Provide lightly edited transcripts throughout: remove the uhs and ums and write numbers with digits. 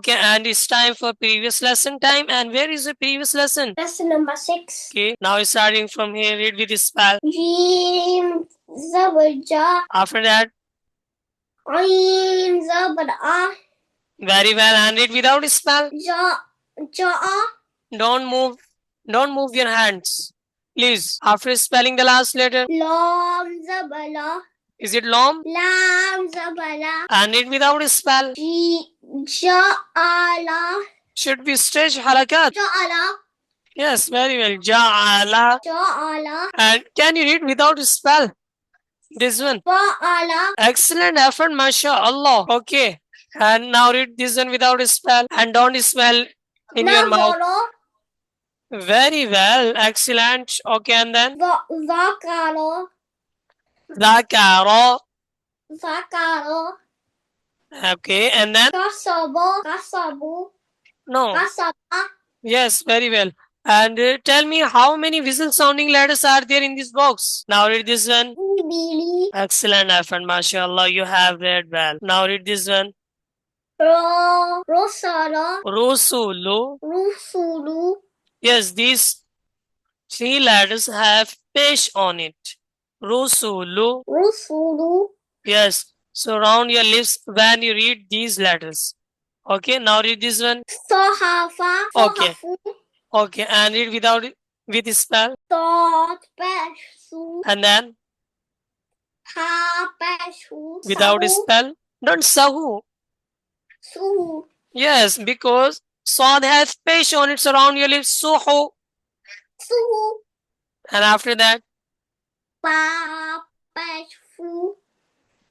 Okay, and it's time for previous lesson time. And where is the previous lesson? Lesson number 6. Okay, now starting from here, read with the spell. Jim Zabar Ja. After that, Ain Zabar A. very well, and read without spell. Ja Ja. Don't move your hands, please. After spelling the last letter, Lam Zabar La. is it long? Lam Zabar La. And read without spell. Ja'ala. Should we stretch halakat? Ja'ala. Yes, very well. Ja'ala. Ja'ala. And can you read without spell? This one. Fa'ala. Excellent effort, mashallah. Okay. And now read this one without a spell. And don't smell in your mouth. Nazara. Very well. Excellent. Okay, and then? Zakara. Zakara. Zakara. Okay, and then? Kasaba. Kasabu. No. Kasaba. Yes, very well. And tell me how many whistle sounding letters are there in this box. Now read this one. Billy. Excellent effort, mashallah. You have read well. Now read this one. Rosara. Rusulu. Rusulu. Yes, these three letters have pesh on it. Rusulu. Rusulu. Yes. So round your lips when you read these letters. Okay, now read this one. Sahafa. Okay. Sahafu. Okay, and read with spell. Taspesu. And then Hapesu. without spell. Don't sahu. Su. Yes, because sad has pesh on it, so round your lips. Suhu. Su. And after that, Papesu.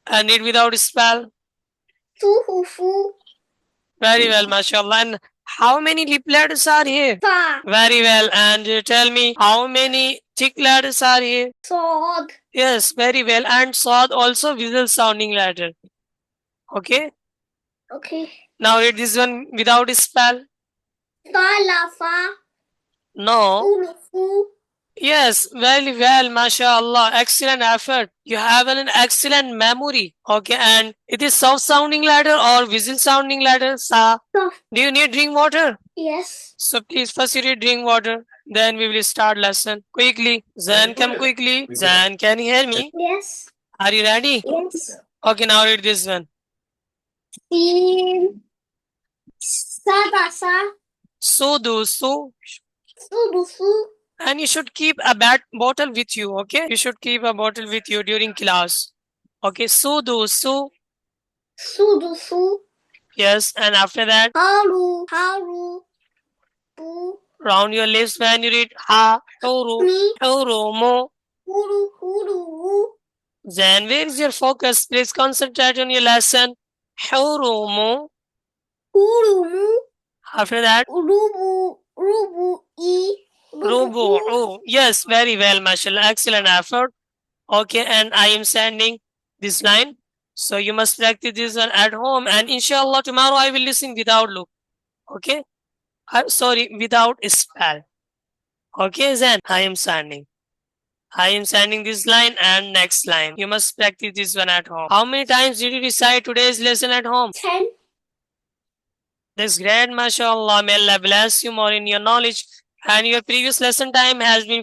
and read without spell. Suhufu. Very well, mashallah. And how many lip letters are here? Fa. Very well. And tell me how many thick letters are here? Sod. Yes, very well. And sad also visual sounding letter. Okay. Okay. Now read this one without spell. Salafa. No. Ulufu. Yes, very well, mashallah. Excellent effort. You have an excellent memory. Okay, and it is soft sounding letter or visual sounding letter? Sa. Soft. Do you need drink water? Yes. So please first you need drink water. Then we will start lesson. Quickly. Zan, come quickly. Zan, can you hear me? Yes. Are you ready? Yes. Okay, now read this one. Sin. Sadasa. Sudu, su. Sudusu. And you should keep a bottle with you, okay? You should keep a bottle with you during class. Okay, sudu, su. Sudusu. Yes, and after that, Haru. Haru. Bu. round your lips when you read ha, huru, Mi. huru, mo. Huru. Huru. Then where is your focus? Please concentrate on your lesson. Huru, mo. Hurumu. After that, Rubu. Rubu. I. rubu. Oh, yes, very well, mashallah. Excellent effort. Okay, and I am sending this line. So you must practice this one at home. And inshallah, tomorrow I will listen without look. Okay? Sorry, without spell. Okay, then I am sending. I am sending this line and next line. You must practice this one at home. How many times did you recite today's lesson at home? 10. That's great, mashallah. May Allah bless you more in your knowledge. And your previous lesson time has been